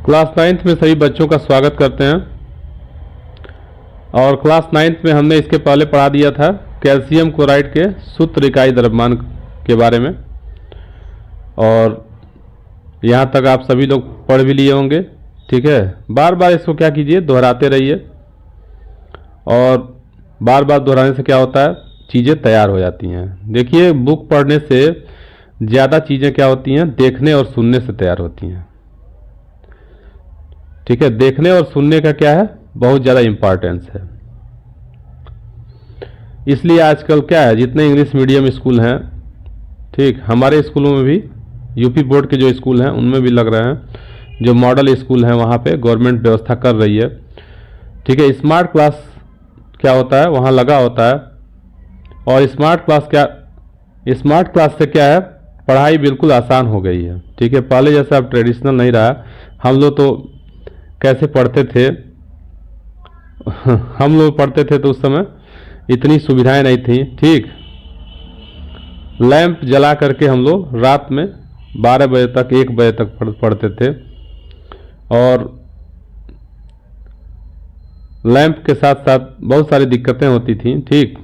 Class 9th में सभी बच्चों का स्वागत करते हैं। और क्लास 9th में हमने इसके पहले पढ़ा दिया था कैल्शियम क्लोराइड के सूत्र इकाई द्रव्यमान के बारे में, और यहाँ तक आप सभी लोग पढ़ भी लिए होंगे। ठीक है, बार बार इसको क्या कीजिए, दोहराते रहिए, और बार बार दोहराने से क्या होता है, चीज़ें तैयार हो जाती हैं। देखिए, बुक पढ़ने से ज़्यादा चीज़ें क्या होती हैं, देखने और सुनने से तैयार होती हैं। ठीक है, देखने और सुनने का क्या है, बहुत ज़्यादा इम्पॉर्टेंस है। इसलिए आजकल क्या है, जितने इंग्लिश मीडियम स्कूल हैं, ठीक, हमारे स्कूलों में भी, यूपी बोर्ड के जो स्कूल हैं उनमें भी लग रहे हैं, जो मॉडल स्कूल हैं वहाँ पे गवर्नमेंट व्यवस्था कर रही है। ठीक है, स्मार्ट क्लास क्या होता है, वहाँ लगा होता है। और स्मार्ट क्लास से क्या है, पढ़ाई बिल्कुल आसान हो गई है। ठीक है, पहले जैसा अब ट्रेडिशनल नहीं रहा। हम लोग तो कैसे पढ़ते थे हम लोग पढ़ते थे तो उस समय इतनी सुविधाएं नहीं थी। ठीक, लैंप जला करके हम लोग रात में 12 बजे तक 1 बजे तक पढ़ते थे, और लैंप के साथ साथ बहुत सारी दिक्कतें होती थी। ठीक,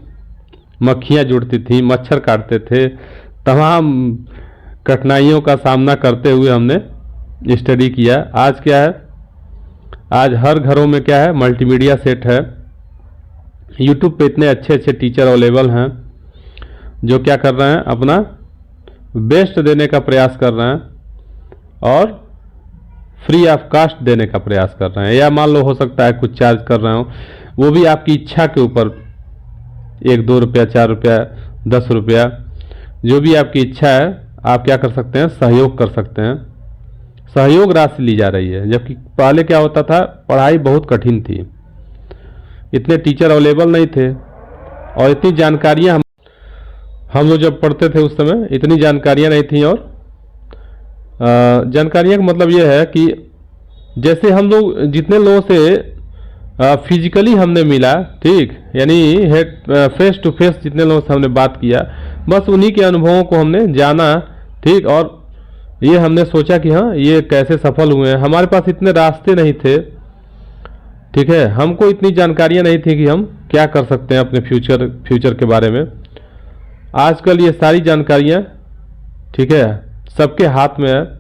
मक्खियाँ जुड़ती थी, मच्छर काटते थे, तमाम कठिनाइयों का सामना करते हुए हमने स्टडी किया। आज क्या है, आज हर घरों में क्या है, मल्टीमीडिया सेट है। यूट्यूब पे इतने अच्छे अच्छे टीचर अवेलेबल हैं जो क्या कर रहे हैं, अपना बेस्ट देने का प्रयास कर रहे हैं और फ्री ऑफ कास्ट देने का प्रयास कर रहे हैं। या मान लो हो सकता है कुछ चार्ज कर रहे हो, वो भी आपकी इच्छा के ऊपर, 1-2 रुपया, 4 रुपया, 10 रुपया, जो भी आपकी इच्छा है, आप क्या कर सकते हैं, सहयोग कर सकते हैं। सहयोग राशि ली जा रही है। जबकि पहले क्या होता था, पढ़ाई बहुत कठिन थी, इतने टीचर अवेलेबल नहीं थे, और इतनी जानकारियां हम लोग जब पढ़ते थे उस समय इतनी जानकारियां नहीं थी। और जानकारियां का मतलब ये है कि जैसे हम लोग जितने लोगों से फिजिकली हमने मिला, ठीक, यानी फेस टू फेस जितने लोगों से हमने बात किया, बस उन्हीं के अनुभवों को हमने जाना। ठीक, और ये हमने सोचा कि हाँ, ये कैसे सफल हुए हैं। हमारे पास इतने रास्ते नहीं थे। ठीक है, हमको इतनी जानकारियां नहीं थी कि हम क्या कर सकते हैं अपने फ्यूचर के बारे में। आजकल ये सारी जानकारियां, ठीक है, सबके हाथ में है।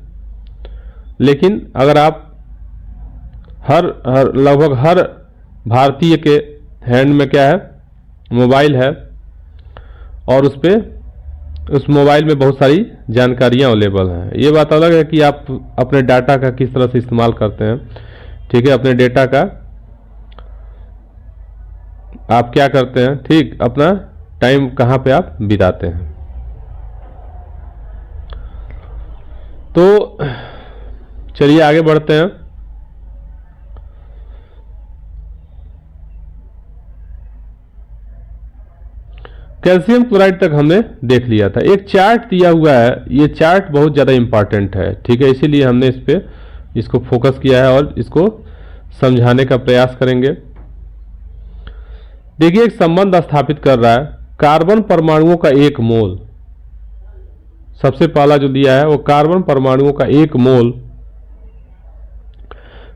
लेकिन अगर आप लगभग हर भारतीय के हैंड में क्या है, मोबाइल है, और उस मोबाइल में बहुत सारी जानकारियां अवेलेबल हैं। ये बात अलग है कि आप अपने डाटा का किस तरह से इस्तेमाल करते हैं। ठीक है, अपने डेटा का आप क्या करते हैं, ठीक, अपना टाइम कहाँ पे आप बिताते हैं। तो चलिए आगे बढ़ते हैं। कैल्शियम क्लोराइड तक हमने देख लिया था। एक चार्ट दिया हुआ है, ये चार्ट बहुत ज़्यादा इंपॉर्टेंट है। ठीक है, इसीलिए हमने इसको फोकस किया है और इसको समझाने का प्रयास करेंगे। देखिए, एक संबंध स्थापित कर रहा है, कार्बन परमाणुओं का 1 मोल। सबसे पहला जो दिया है वो कार्बन परमाणुओं का 1 मोल,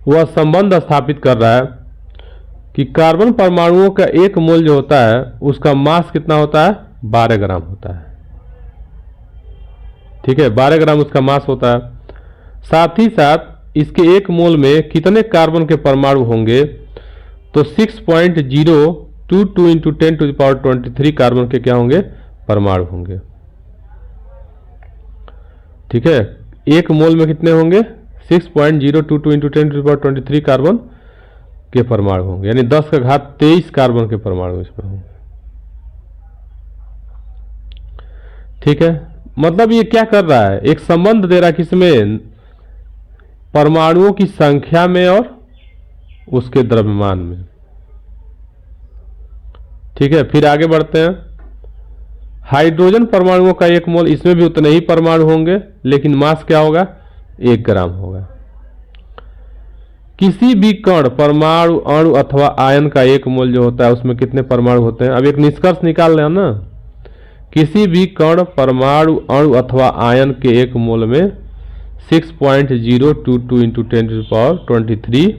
वह संबंध स्थापित कर रहा है कि कार्बन परमाणुओं का 1 मोल जो होता है उसका मास कितना होता है, 12 ग्राम होता है। ठीक है, 12 ग्राम उसका मास होता है। साथ ही साथ इसके 1 मोल में कितने कार्बन के परमाणु होंगे, तो 6.022 इंटू 10⁻23 कार्बन के क्या होंगे, परमाणु होंगे। ठीक है, 1 मोल में कितने होंगे, 6.022 इंटू 10⁻23 कार्बन के परमाणु होंगे, यानी 10⁻23 कार्बन के परमाणु इसमें होंगे। ठीक है, मतलब ये क्या कर रहा है, एक संबंध दे रहा है, किसमें, परमाणुओं की संख्या में और उसके द्रव्यमान में। ठीक है, फिर आगे बढ़ते हैं। हाइड्रोजन परमाणुओं का 1 मोल, इसमें भी उतने ही परमाणु होंगे, लेकिन मास क्या होगा, 1 ग्राम होगा। किसी भी कण, परमाणु, अणु अथवा आयन का 1 मोल जो होता है उसमें कितने परमाणु होते हैं। अब एक निष्कर्ष निकाल रहे हैं ना, किसी भी कण, परमाणु, अणु अथवा आयन के 1 मोल में 6.022 इंटू 10⁻23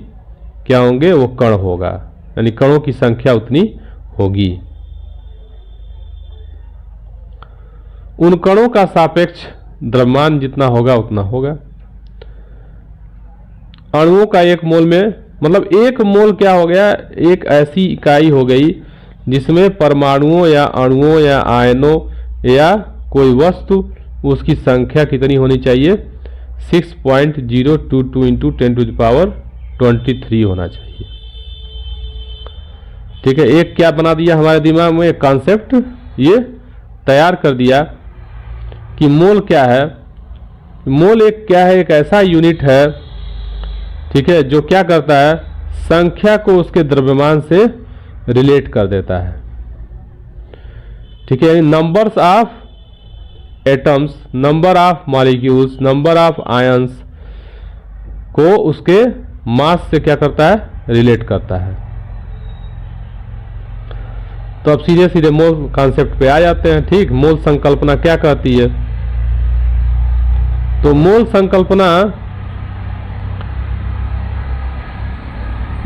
क्या होंगे, वो कण होगा, यानी कणों की संख्या उतनी होगी। उन कणों का सापेक्ष द्रव्यमान जितना होगा उतना होगा। अणुओं का एक मोल में, मतलब एक मोल क्या हो गया, एक ऐसी इकाई हो गई जिसमें परमाणुओं या अणुओं या आयनों या कोई वस्तु, उसकी संख्या कितनी होनी चाहिए, 6.022 इंटू 10⁻23 होना चाहिए। ठीक है, एक क्या बना दिया हमारे दिमाग में, एक कॉन्सेप्ट ये तैयार कर दिया कि मोल क्या है। मोल एक क्या है, एक ऐसा यूनिट है, ठीक है, जो क्या करता है, संख्या को उसके द्रव्यमान से रिलेट कर देता है। ठीक है, numbers of atoms, number of molecules, number of ions को उसके मास से क्या करता है, रिलेट करता है। तो अब सीधे सीधे मोल कॉन्सेप्ट पे आ जाते हैं। ठीक, मोल संकल्पना क्या कहती है, तो मोल संकल्पना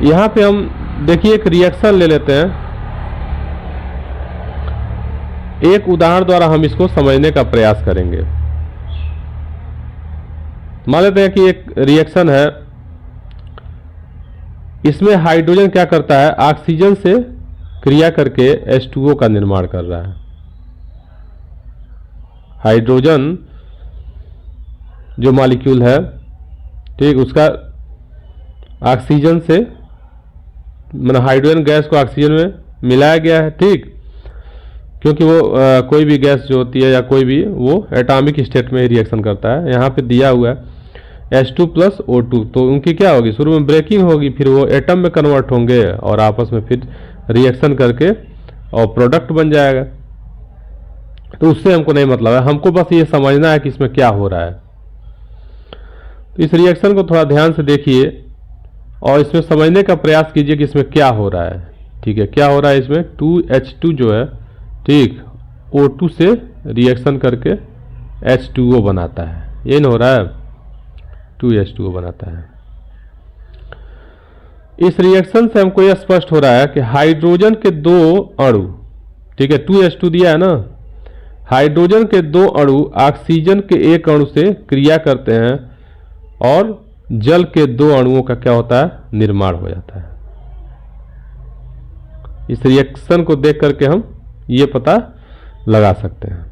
यहां पे हम देखिए एक रिएक्शन ले लेते हैं, एक उदाहरण द्वारा हम इसको समझने का प्रयास करेंगे। मान लेते हैं कि एक रिएक्शन है, इसमें हाइड्रोजन क्या करता है, ऑक्सीजन से क्रिया करके H2O का निर्माण कर रहा है। हाइड्रोजन जो मॉलिक्यूल है, ठीक, उसका ऑक्सीजन से, मतलब हाइड्रोजन गैस को ऑक्सीजन में मिलाया गया है। ठीक, क्योंकि वो कोई भी गैस जो होती है या कोई भी, वो एटॉमिक स्टेट में रिएक्शन करता है। यहाँ पे दिया हुआ है H2 + O2, तो उनकी क्या होगी, शुरू में ब्रेकिंग होगी, फिर वो एटम में कन्वर्ट होंगे और आपस में फिर रिएक्शन करके और प्रोडक्ट बन जाएगा। तो उससे हमको नहीं मतलब है, हमको बस ये समझना है कि इसमें क्या हो रहा है। तो इस रिएक्शन को थोड़ा ध्यान से देखिए और इसमें समझने का प्रयास कीजिए कि इसमें क्या हो रहा है। ठीक है, क्या हो रहा है इसमें, 2H2 जो है, ठीक, O2 से रिएक्शन करके H2O बनाता है, ये नहीं हो रहा है, 2H2O बनाता है। इस रिएक्शन से हमको यह स्पष्ट हो रहा है कि हाइड्रोजन के दो अणु, ठीक है, 2H2 दिया है ना, हाइड्रोजन के दो अणु ऑक्सीजन के एक अणु से क्रिया करते हैं और जल के दो अणुओं का क्या होता है, निर्माण हो जाता है। इस रिएक्शन को देख करके हम ये पता लगा सकते हैं।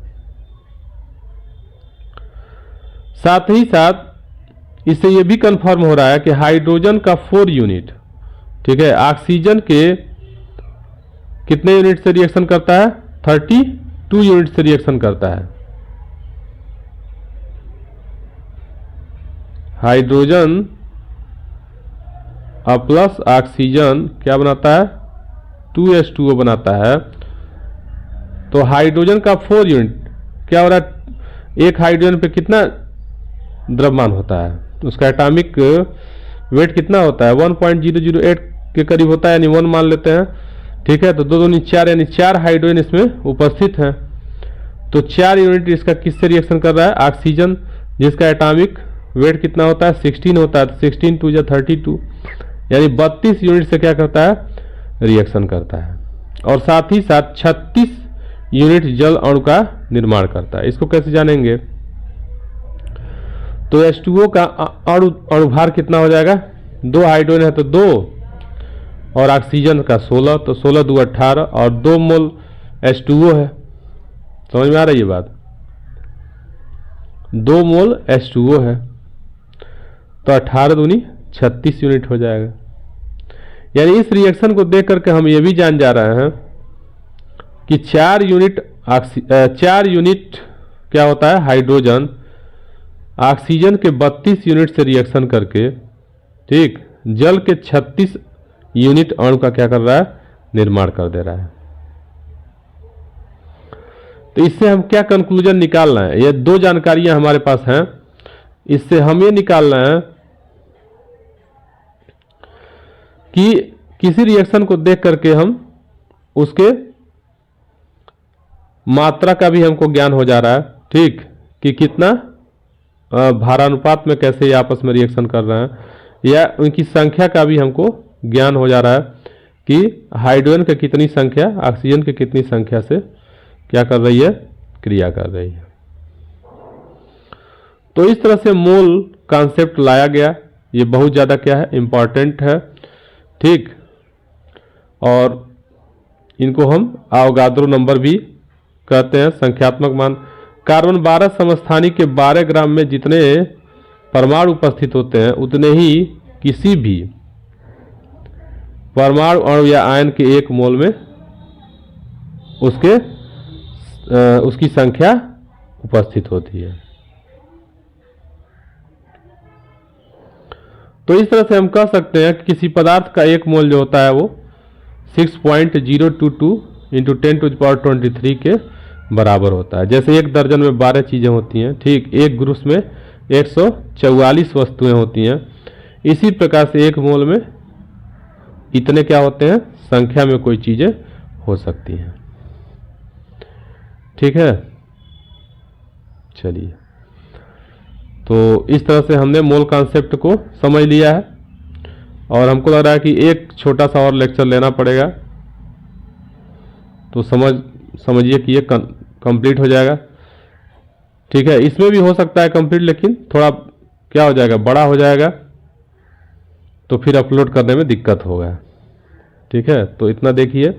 साथ ही साथ इससे ये भी कंफर्म हो रहा है कि हाइड्रोजन का 4 यूनिट, ठीक है, ऑक्सीजन के कितने यूनिट से रिएक्शन करता है, 32 यूनिट से रिएक्शन करता है। हाइड्रोजन प्लस ऑक्सीजन क्या बनाता है, 2H2O बनाता है। तो हाइड्रोजन का 4 यूनिट क्या हो रहा है, एक हाइड्रोजन पे कितना द्रव्यमान होता है, उसका एटॉमिक वेट कितना होता है, 1.008 के करीब होता है, यानी 1 मान लेते हैं। ठीक है, तो 2 दूनी 4, यानी 4 हाइड्रोजन इसमें उपस्थित हैं। तो 4 यूनिट इसका किससे रिएक्शन कर रहा है, ऑक्सीजन, जिसका एटॉमिक वेट कितना होता है, 16 होता है। तो 16 2 या 32, यानी 32 यूनिट से क्या करता है, रिएक्शन करता है। और साथ ही साथ 36 यूनिट जल अणु का निर्माण करता है। इसको कैसे जानेंगे, तो H2O का अणुभार कितना हो जाएगा, 2 हाइड्रोजन है तो 2, और ऑक्सीजन का 16, तो 16 2 18, और 2 मोल H2O है। समझ में आ रही है बात, 2 मोल H2O है, तो 18 दूनी 36 यूनिट हो जाएगा। यानी इस रिएक्शन को देख करके हम ये भी जान जा रहे हैं कि 4 यूनिट क्या होता है, हाइड्रोजन ऑक्सीजन के 32 यूनिट से रिएक्शन करके, ठीक, जल के 36 यूनिट अणु का क्या कर रहा है, निर्माण कर दे रहा है। तो इससे हम क्या कंक्लूजन निकाल रहे हैं, ये 2 जानकारियां हमारे पास हैं। इससे हम ये निकाल रहे हैं कि किसी रिएक्शन को देख करके हम उसके मात्रा का भी हमको ज्ञान हो जा रहा है, ठीक, कि कितना भारानुपात में कैसे ये आपस में रिएक्शन कर रहे हैं, या उनकी संख्या का भी हमको ज्ञान हो जा रहा है कि हाइड्रोजन की कितनी संख्या ऑक्सीजन की कितनी संख्या से क्या कर रही है, क्रिया कर रही है। तो इस तरह से मोल कॉन्सेप्ट लाया गया, ये बहुत ज़्यादा क्या है, इम्पॉर्टेंट है, ठीक। और इनको हम आवोगाद्रो नंबर भी कहते हैं, संख्यात्मक मान। कार्बन 12 समस्थानी के 12 ग्राम में जितने परमाणु उपस्थित होते हैं उतने ही किसी भी परमाणु अणु या आयन के 1 मोल में उसकी संख्या उपस्थित होती है। तो इस तरह से हम कह सकते हैं कि किसी पदार्थ का 1 मोल जो होता है वो 6.022 × 10⁻23 के बराबर होता है। जैसे 1 दर्जन में 12 चीज़ें होती हैं, ठीक, एक ग्रुप में 144 वस्तुएं होती हैं, इसी प्रकार से 1 मोल में इतने क्या होते हैं, संख्या में कोई चीज़ें हो सकती हैं, ठीक है। चलिए, तो इस तरह से हमने मोल कॉन्सेप्ट को समझ लिया है, और हमको लग रहा है कि एक छोटा सा और लेक्चर लेना पड़ेगा, तो समझिए कि ये कंप्लीट हो जाएगा, ठीक है। इसमें भी हो सकता है कंप्लीट, लेकिन थोड़ा क्या हो जाएगा, बड़ा हो जाएगा, तो फिर अपलोड करने में दिक्कत होगा, ठीक है। तो इतना देखिए।